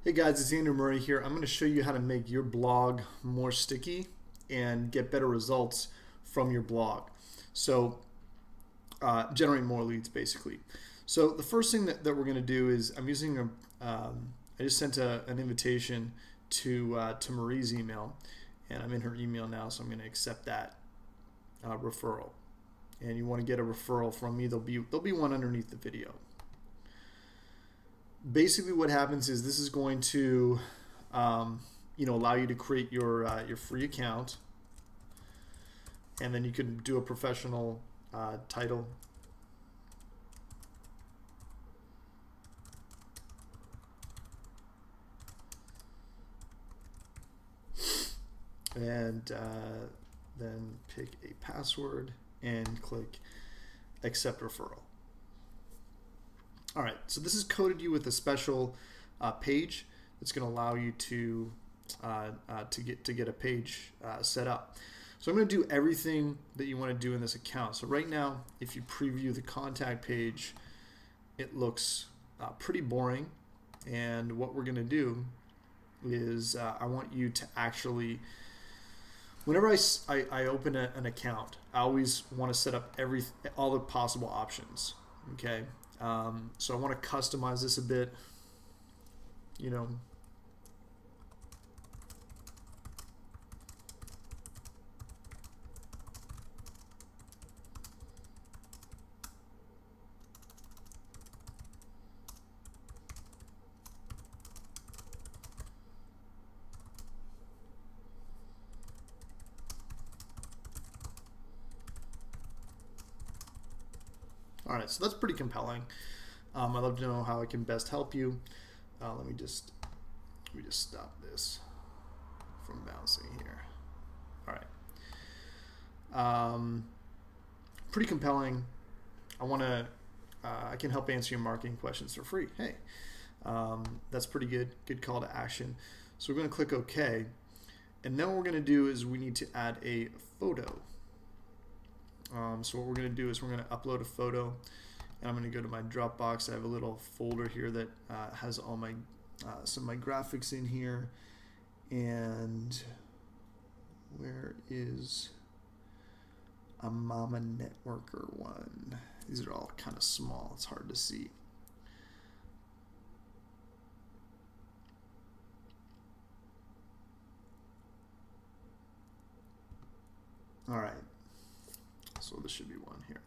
Hey guys, it's Andrew Murray here. I'm going to show you how to make your blog more sticky and get better results from your blog. So generate more leads basically. So the first thing that we're going to do is I'm using I just sent an invitation to Marie's email, and I'm in her email now, so I'm going to accept that referral. And you want to get a referral from me, there'll be one underneath the video. Basically what happens is this is going to allow you to create your free account, and then you can do a professional title, and then pick a password and click accept referral. All right, so this has coded you with a special page that's going to allow you to get a page set up. So I'm going to do everything that you want to do in this account. So right now, if you preview the contact page, it looks pretty boring. And what we're going to do is I want you to actually, whenever I open an account, I always want to set up all the possible options. Okay. So I want to customize this a bit, All right, so that's pretty compelling. I'd love to know how I can best help you. Let me just stop this from bouncing here. All right. Pretty compelling. I can help answer your marketing questions for free. Hey, that's pretty good. Good call to action. So we're going to click OK, and then what we're going to do is we need to add a photo. So what we're going to do is we're going to upload a photo, and I'm going to go to my Dropbox. I have a little folder here that has all my some of my graphics in here. And where is a Mama Networker one? These are all kind of small. It's hard to see. All right. So this should be one here.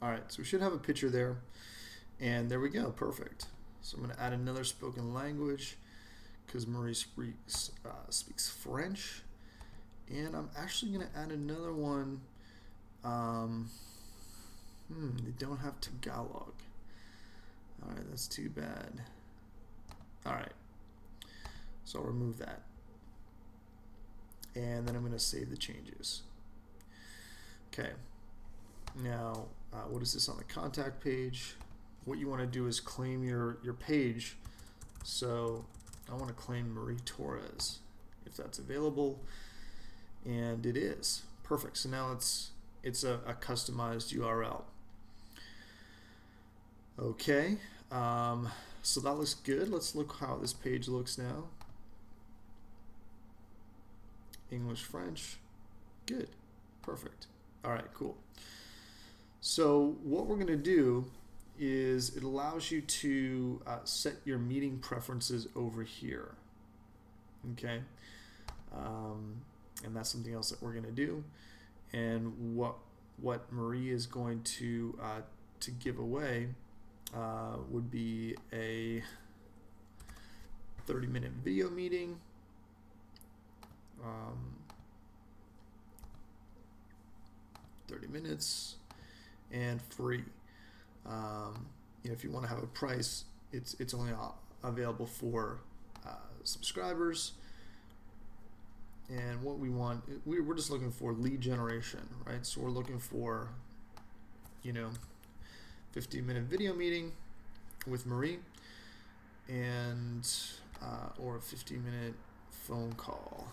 All right, so we should have a picture there, and there we go, perfect. So I'm going to add another spoken language because Marie speaks French. And I'm actually going to add another one. They don't have Tagalog. All right, that's too bad. All right, so I'll remove that. And then I'm going to save the changes. Okay, now what is this on the contact page? What you want to do is claim your page. So I want to claim Marie Torres if that's available. And it is perfect. So now it's a customized URL. Okay, so that looks good. Let's look how this page looks now. English, French, good, perfect. All right, cool. So what we're going to do is it allows you to set your meeting preferences over here. Okay. And that's something else that we're going to do. And what Marie is going to give away would be a 30-minute video meeting. 30 minutes and free. If you want to have a price, it's only available for subscribers. And what we want, we're just looking for lead generation, right? So we're looking for, 15-minute video meeting, with Marie, and or a 15-minute phone call.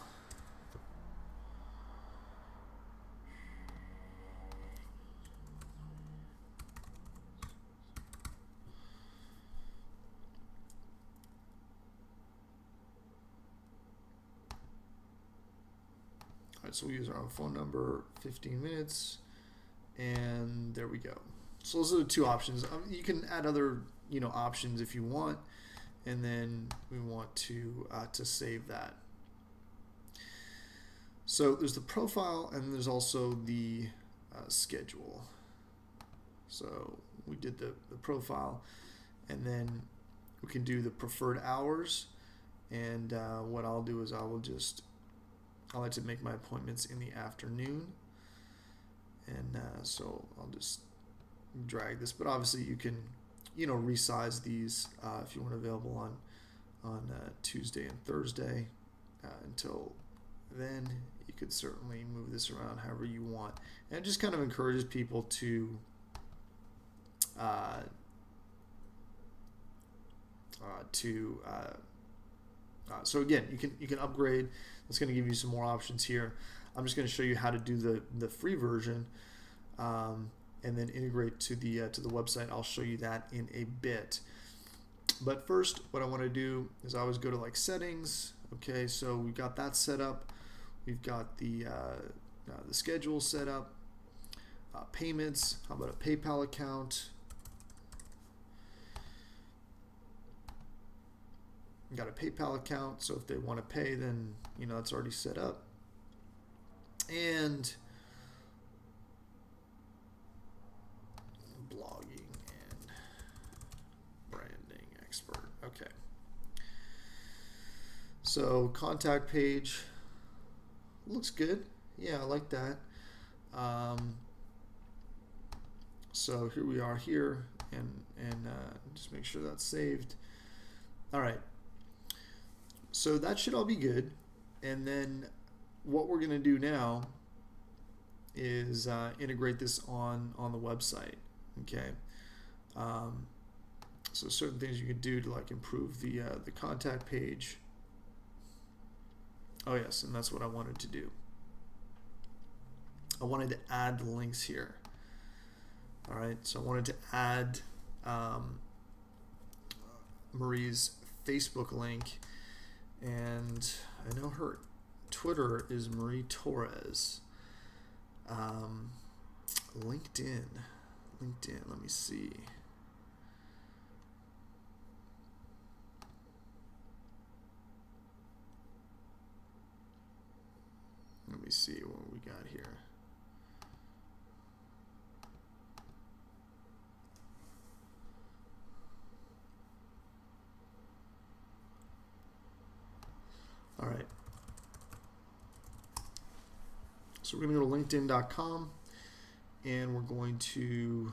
All right, so we use our own phone number, 15 minutes, and there we go. So those are the two options. You can add other options if you want, and then we want to save that. So there's the profile, and there's also the schedule. So we did the profile, and then we can do the preferred hours. And what I'll do is I like to make my appointments in the afternoon, and so I'll just drag this. But obviously you can resize these if you want available on Tuesday and Thursday. Until then, you could certainly move this around however you want, and it just kind of encourages people to so again, you can upgrade. It's going to give you some more options here. I'm just going to show you how to do the free version, and then integrate to the website. I'll show you that in a bit. But first, what I want to do is I always go to like settings. Okay, so we've got that set up. We've got the schedule set up. Payments. How about a PayPal account? Got a PayPal account, so if they want to pay, then it's already set up. And blogging and branding expert. Okay. So contact page looks good. Yeah, I like that. So here we are here, and just make sure that's saved. All right. So that should all be good, and then what we're going to do now is integrate this on the website. Okay, so certain things you can do to like improve the contact page. Oh yes, and that's what I wanted to do. I wanted to add the links here. All right, so I wanted to add Marie's Facebook link. And I know her Twitter is Marie Torres. LinkedIn, let me see. Let me see what we got here. All right. So we're going to go to linkedin.com, and we're going to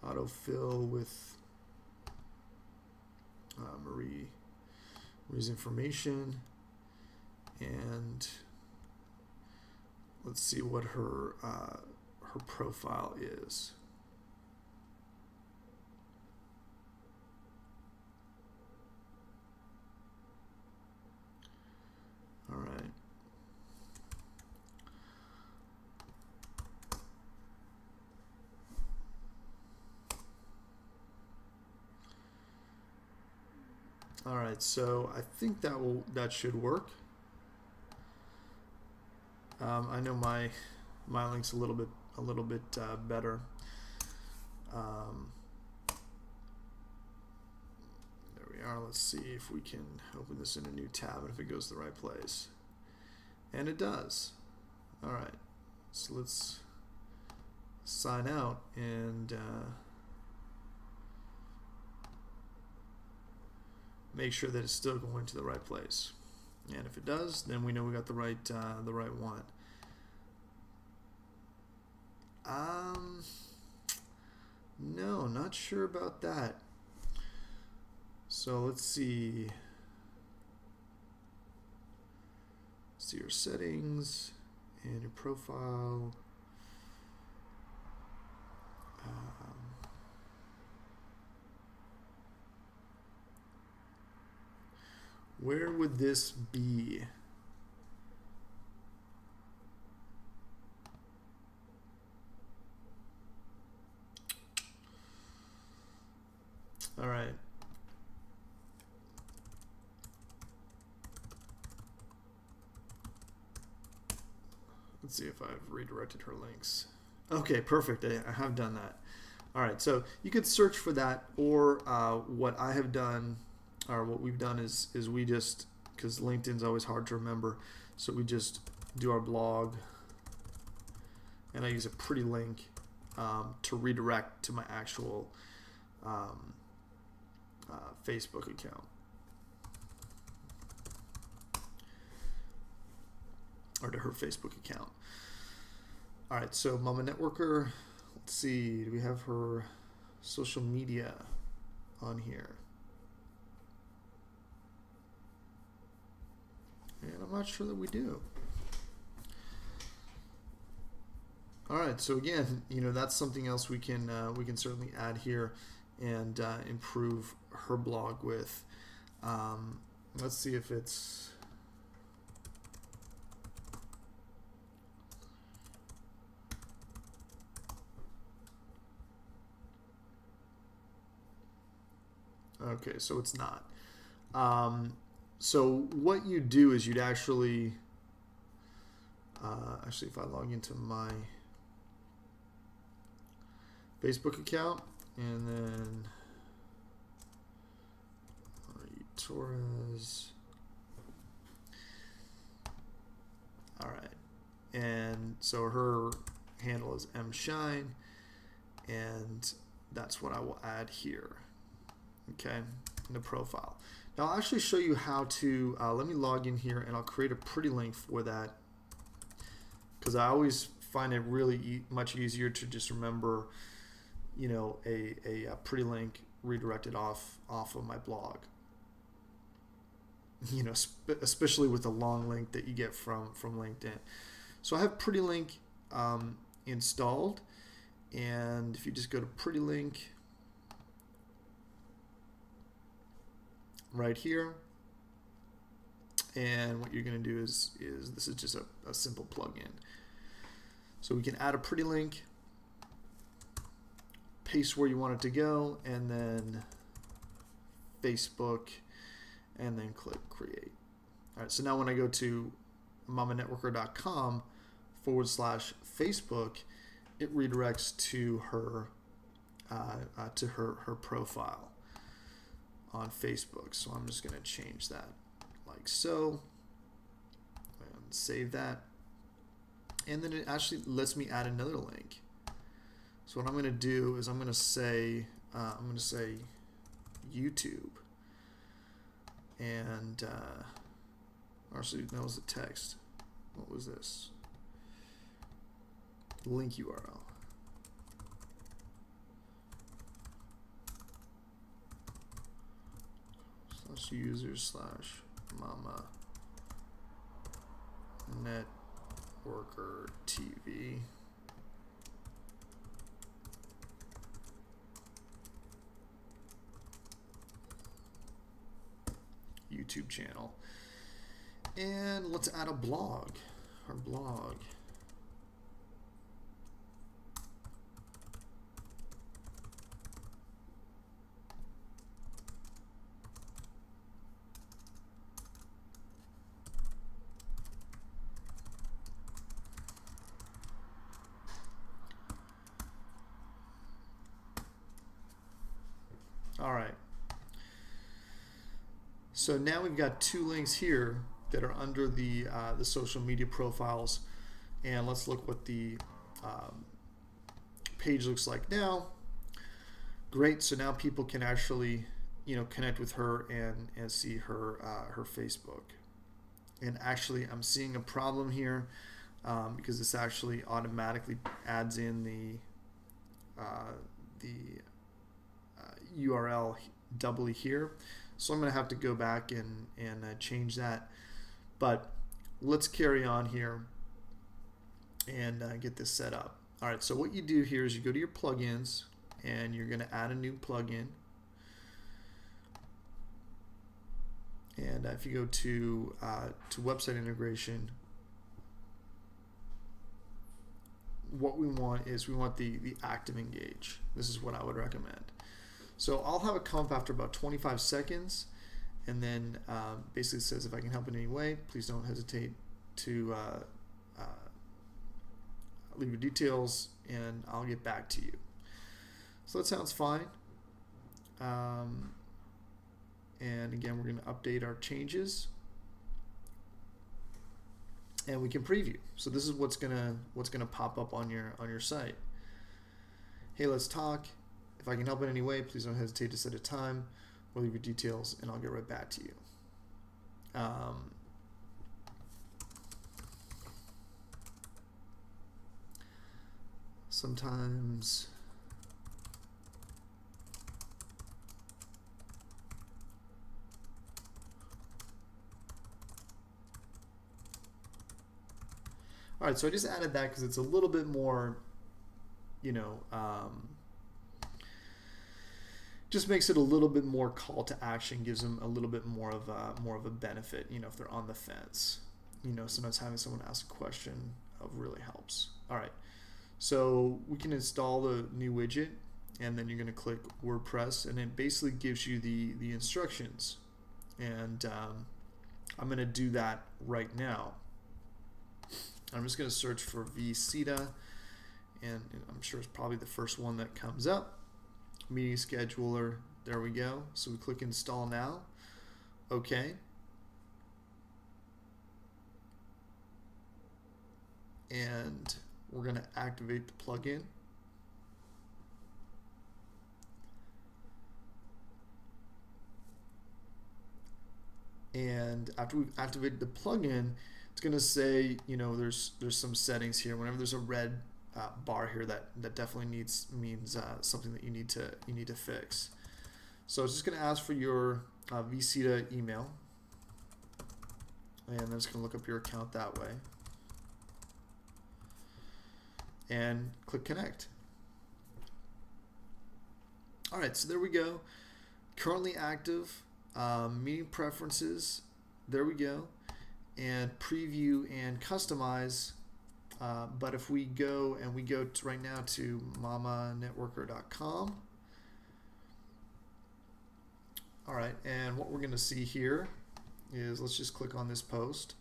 autofill with Marie's information, and let's see what her profile is. All right. All right, so I think that should work. I know my link's a little bit better. There we are. Let's see if we can open this in a new tab and if it goes to the right place. And it does. All right, so let's sign out and make sure that it's still going to the right place. And if it does, then we know we got the right one. No, not sure about that. So let's see. See your settings and your profile. Where would this be? All right. Let's see if I've redirected her links. Okay, perfect. I have done that. All right, so you could search for that, or what I have done, or what we've done is we just, because LinkedIn's always hard to remember, so we just do our blog, and I use a pretty link to redirect to my actual Facebook account. Or to her Facebook account. All right, so Mama Networker, let's see, do we have her social media on here? And I'm not sure that we do. All right, so again, you know, that's something else we can certainly add here and improve her blog with. Let's see if it's. Okay, so it's not. So what you do is you'd actually if I log into my Facebook account and then Torres. All right, and so her handle is mshine, and that's what I will add here. Okay, in the profile. Now I'll actually show you how to, let me log in here and I'll create a pretty link for that, because I always find it really much easier to just remember, you know, a pretty link redirected off of my blog. You know, especially with the long link that you get from LinkedIn. So I have pretty link installed, and if you just go to pretty link right here, and what you're going to do is this is just a simple plugin. So we can add a pretty link, paste where you want it to go, and then Facebook, and then click create. All right, so now when I go to mamanetworker.com/Facebook, it redirects to her her profile on Facebook. So I'm just going to change that like so and save that, and then it actually lets me add another link. So what I'm going to do is I'm going to say YouTube, and actually that was the text. What was this? Link URL. /user/mama networker TV. YouTube channel. And let's add a blog. Our blog. All right. So now we've got two links here that are under the social media profiles, and let's look what the page looks like now. Great. So now people can actually, you know, connect with her and see her her Facebook. And actually, I'm seeing a problem here because this actually automatically adds in the URL doubly here. So I'm going to have to go back and change that. But let's carry on here and get this set up. All right, so what you do here is you go to your plugins and you're going to add a new plugin. And if you go to website integration, what we want is we want the active engage. This is what I would recommend. So I'll have it come up after about 25 seconds, and then basically says, if I can help in any way, please don't hesitate to leave your details and I'll get back to you. So that sounds fine. And again, we're going to update our changes, and we can preview. So this is what's gonna pop up on your site. Hey, let's talk. If I can help in any way, please don't hesitate to set a time or leave your details, and I'll get right back to you. Sometimes all right, so I just added that because it's a little bit more, just makes it a little bit more call to action, gives them a little bit more of a benefit, if they're on the fence. Sometimes having someone ask a question really helps. All right, so we can install the new widget, and then you're going to click WordPress, and it basically gives you the instructions. And I'm going to do that right now. I'm just going to search for Vcita, and I'm sure it's probably the first one that comes up. Meeting scheduler, there we go. So we click install now. Okay. And we're going to activate the plugin. And after we've activated the plugin, it's going to say, there's some settings here. Whenever there's a red bar here, that definitely means something that you need to fix. So it's just going to ask for your Vcita email, and then it's going to look up your account that way, and click connect. All right, so there we go. Currently active. Meeting preferences. There we go. And preview and customize, but if we go to right now to mamanetworker.com, all right, and what we're going to see here is, let's just click on this post.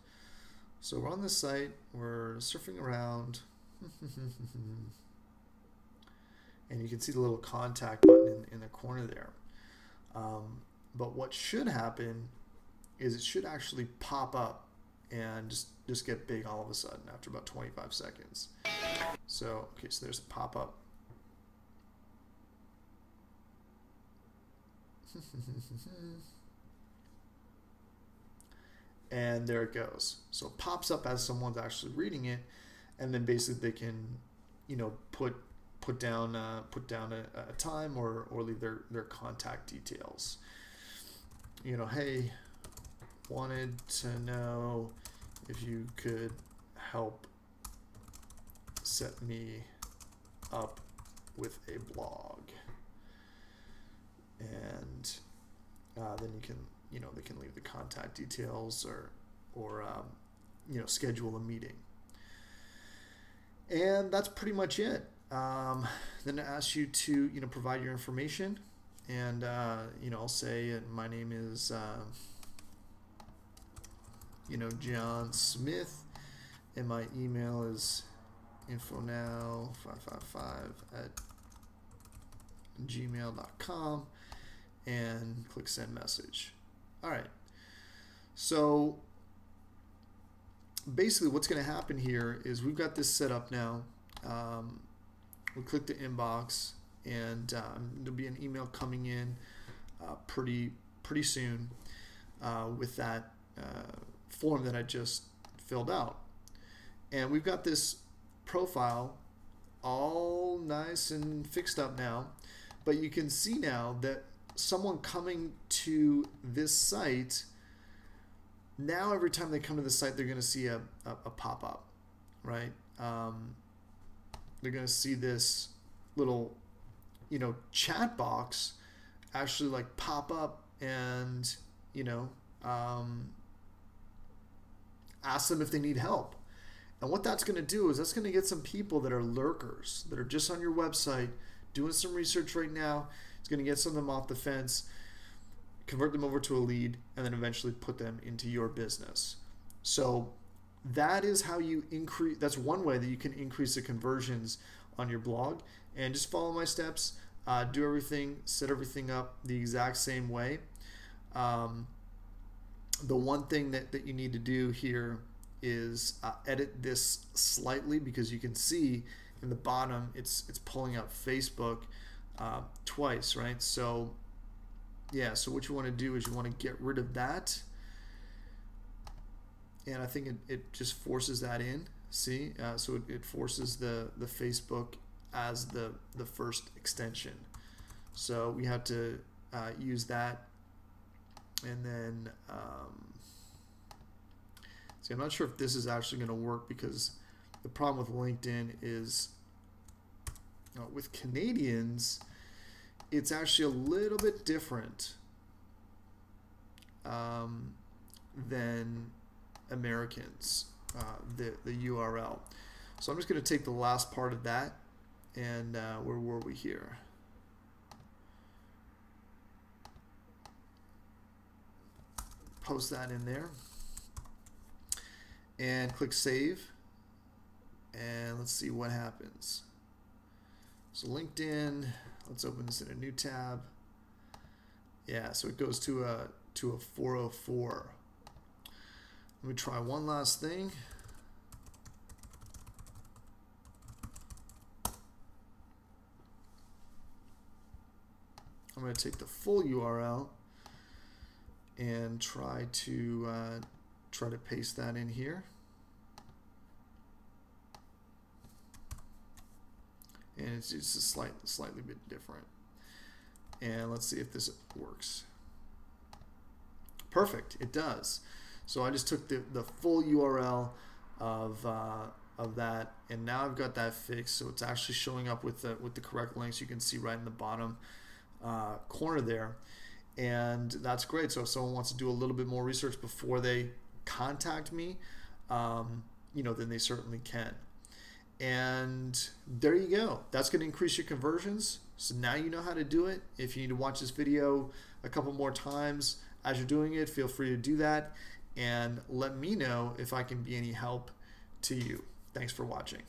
So we're on this site, we're surfing around, and you can see the little contact button in the corner there. But what should happen is it should actually pop up and just get big all of a sudden after about 25 seconds. So, okay, so there's a pop-up. And there it goes. So it pops up as someone's actually reading it, and then basically they can, put down a time or leave their contact details. Hey, wanted to know if you could help set me up with a blog, and then you can, they can leave the contact details or schedule a meeting, and that's pretty much it. Then it asks you to provide your information, and I'll say my name is John Smith, and my email is infonow555@gmail.com, and click send message. All right, so basically what's going to happen here is we've got this set up now. We click the inbox, and there'll be an email coming in pretty soon with that form that I just filled out. And we've got this profile all nice and fixed up now, but you can see now that someone coming to this site, now every time they come to the site, they're going to see a pop-up, right? They're going to see this little chat box actually pop up, and ask them if they need help. And what that's going to do is that's going to get some people that are lurkers, that are just on your website, doing some research right now. It's going to get some of them off the fence, convert them over to a lead, and then eventually put them into your business. So that is how you increase. That's one way that you can increase the conversions on your blog. And just follow my steps. Do everything, set everything up the exact same way. The one thing that you need to do here is edit this slightly, because you can see in the bottom it's pulling up Facebook twice, right? So yeah, so what you want to do is you want to get rid of that, and I think it just forces that in. See, so it forces the Facebook as the first extension. So we have to use that, and then see, I'm not sure if this is actually going to work, because the problem with LinkedIn is with Canadians, it's actually a little bit different than Americans, the URL. So I'm just going to take the last part of that, and where were we here? Post that in there and click save, and let's see what happens. So LinkedIn, let's open this in a new tab. Yeah, so it goes to a 404. Let me try one last thing. I'm going to take the full URL and try to paste that in here. And it's just a slightly bit different. And let's see if this works. Perfect, it does. So I just took the full URL of that, and now I've got that fixed. So it's actually showing up with the correct links. You can see right in the bottom corner there, and that's great. So if someone wants to do a little bit more research before they contact me, then they certainly can. And there you go. That's going to increase your conversions. So now you know how to do it. If you need to watch this video a couple more times as you're doing it, feel free to do that, and let me know if I can be any help to you. Thanks for watching.